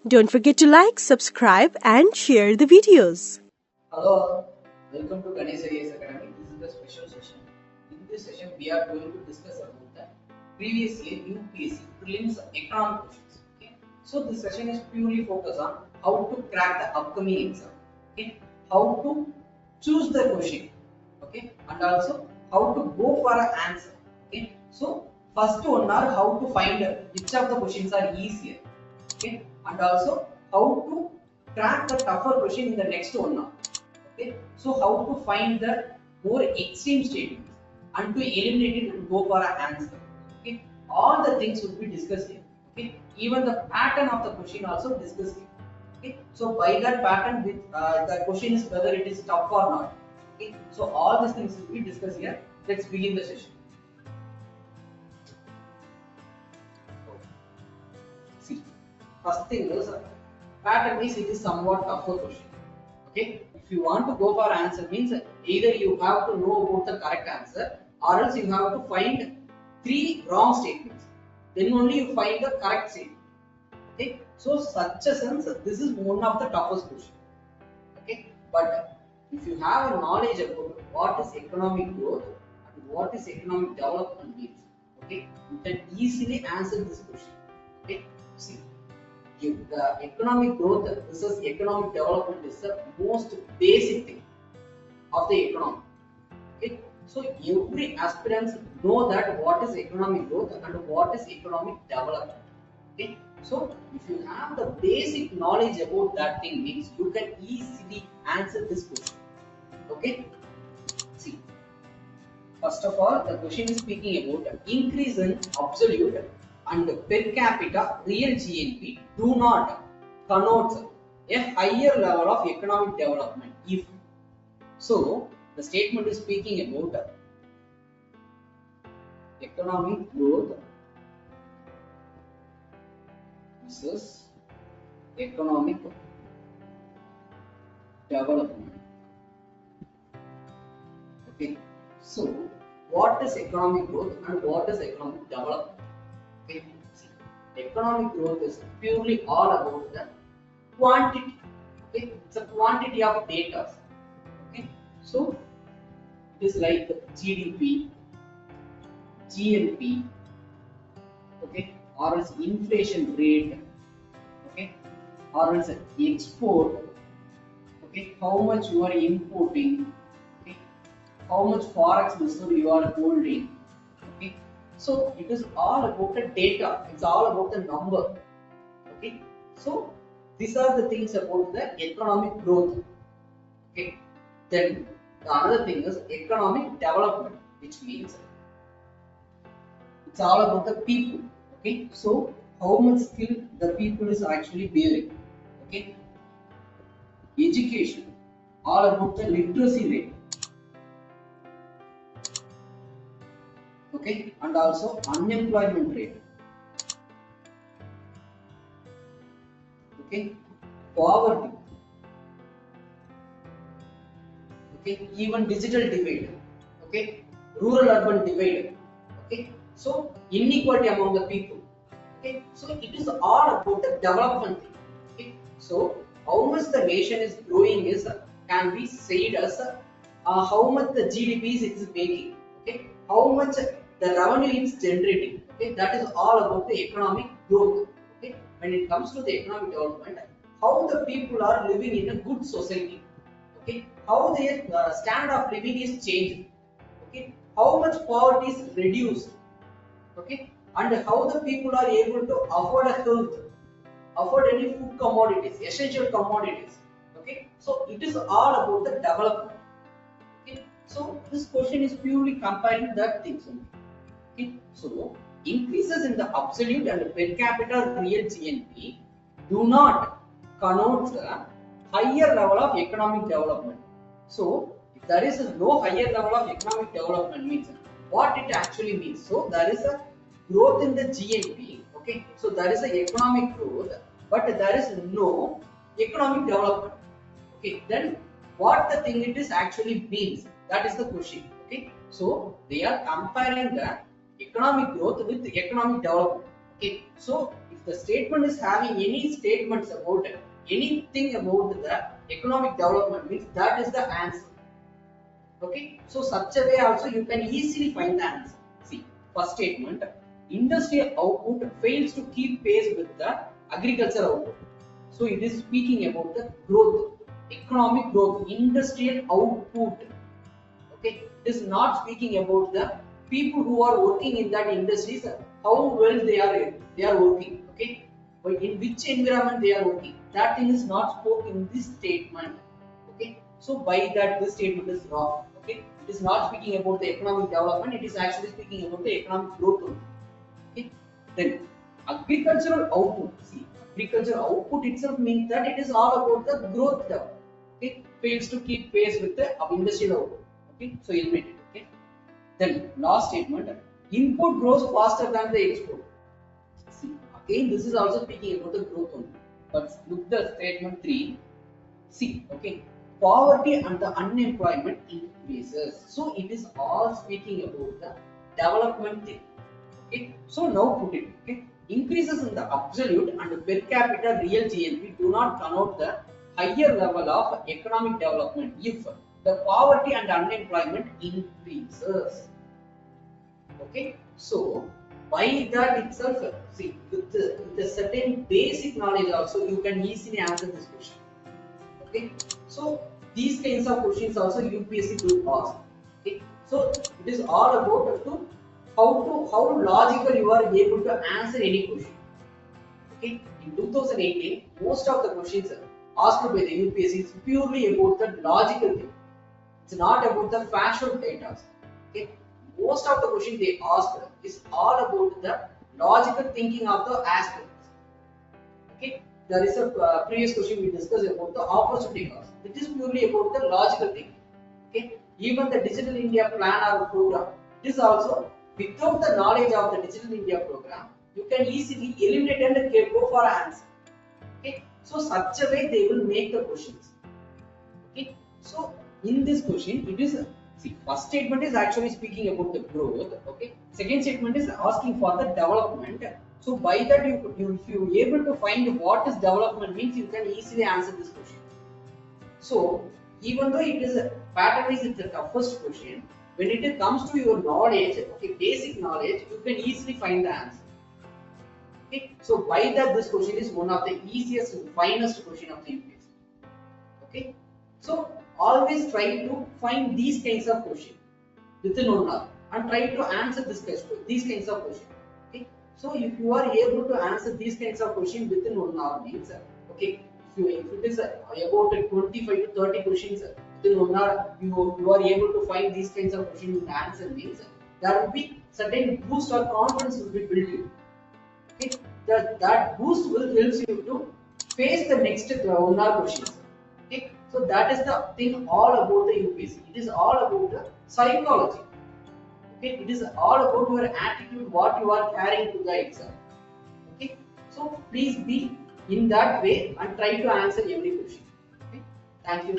Don't forget to like, subscribe and share the videos. Hello, welcome to Ganesh Academy. This is the special session. In this session, we are going to discuss about the previous year UPSC Prelims economic questions. Okay? So this session is purely focused on how to crack the upcoming exam. Okay? How to choose the question. Okay? And also how to go for an answer. Okay? So first one are how to find which of the questions are easier. Okay? And also how to crack the tougher question in the next one now. Okay, so how to find the more extreme statements and to eliminate it and go for an answer. Okay, all the things will be discussed here. Okay, even the pattern of the question also discussed here. Okay, so by that pattern, with the question is whether it is tough or not. Okay, so all these things will be discussed here. Let's begin the session. See, first thing is pattern means it is somewhat tougher question. Okay, if you want to go for answer means either you have to know about the correct answer or else you have to find 3 wrong statements. Then only you find the correct statement. Okay, so such a sense this is one of the toughest question. Okay, but if you have a knowledge about what is economic growth and what is economic development means, okay, you can easily answer this question. Okay, see. If the economic growth versus economic development is the most basic thing of the economy. Okay? So every aspirant know that what is economic growth and what is economic development. Okay? So if you have the basic knowledge about that thing means you can easily answer this question. Okay? See. First of all, the question is speaking about increase in absolute and per capita real GNP do not connote a higher level of economic development if. So, the statement is speaking about economic growth versus economic development. Okay, so what is economic growth and what is economic development? Okay, see, economic growth is purely all about the quantity. Okay, it's a quantity of data. Okay, so it is like GDP, GNP, okay, or else inflation rate, okay, or else export, okay, how much you are importing, okay, how much forex reserve you are holding. Okay, so it is all about the data. It's all about the number. Okay, so these are the things about the economic growth. Okay, then the another thing is economic development, which means it's all about the people. Okay, so how much skill the people is actually bearing. Okay, education, all about the literacy rate. Okay, and also unemployment rate. Okay, poverty. Okay, even digital divide. Okay, rural urban divide. Okay, so inequality among the people. Okay, so it is all about the development thing. Okay, so how much the nation is growing is can be said as how much the GDP it is making. Okay, how much the revenue it is generating. Okay, that is all about the economic growth. Okay, when it comes to the economic development, how the people are living in a good society. Okay, how their standard of living is changed. Okay, how much poverty is reduced. Okay, and how the people are able to afford a health, afford any food commodities, essential commodities. Okay, so it is all about the development. Okay, so this question is purely comparing that things only. Okay, so increases in the absolute and per capita real GNP do not connote the higher level of economic development. So if there is no higher level of economic development means what it actually means. So there is a growth in the GNP. Okay, so there is a economic growth, but there is no economic development. Okay, then what the thing it is actually means, that is the question. Okay, so they are comparing the economic growth with the economic development. Okay, so if the statement is having any statements about anything about the economic development, means that is the answer. Okay, so such a way also you can easily find the answer. See, first statement, industrial output fails to keep pace with the agriculture output. So it is speaking about the growth, economic growth, industrial output. Okay, it is not speaking about the people who are working in that industries, how well they are working. Okay, but in which environment they are working, that thing is not spoken in this statement. Okay, so by that this statement is wrong. Okay, it is not speaking about the economic development, it is actually speaking about the economic growth only. Okay, then agricultural output. See, agricultural output itself means that it is all about the growth level. Okay, fails to keep pace with the industrial output. Okay, so eliminate it. Okay, then last statement, input grows faster than the export. See, again this is also speaking about the growth only. But look the statement 3. See, okay, poverty and the unemployment increases. So it is all speaking about the development thing. Okay, so now put it. Okay, increases in the absolute and per capita real GNP do not connote the higher level of economic development if the poverty and unemployment increases. Okay, so by that itself, see, with a certain basic knowledge also you can easily answer this question. Okay, so these kinds of questions also UPSC will ask. Okay, so it is all about how logical you are able to answer any question. Okay, in 2018, most of the questions asked by the UPSC is purely about the logical thing. It's not about the factual data. Okay, most of the questions they asked is all about the logical thinking of the aspects. Okay, there is a previous question we discussed about the opportunity cost. It is purely about the logical thinking. Okay, even the Digital India plan or program, it is also without the knowledge of the Digital India program, you can easily eliminate and go for answer. Okay, so such a way they will make the questions. Okay, so in this question, it is, see, first statement is actually speaking about the growth. Okay, second statement is asking for the development. So by that, if you are able to find what is development means, you can easily answer this question. So even though it is a pattern is the toughest question, when it comes to your knowledge, okay, basic knowledge, you can easily find the answer. Okay, so by that this question is one of the easiest and finest question of the UPSC. Okay, so always try to find these kinds of questions within 1 hour and try to answer these kinds of questions. Okay, so if you are able to answer these kinds of questions within 1 hour means, okay, if it is about 25 to 30 questions within 1 hour, you are able to find these kinds of questions in the answer means there will be certain boost or confidence will be built in. Okay, that boost will help you to face the next 1 hour questions. Okay, so that is the thing all about the UPSC. It is all about the psychology. Okay, it is all about your attitude, what you are carrying to the exam. Okay, so please be in that way and try to answer every question. Okay, thank you.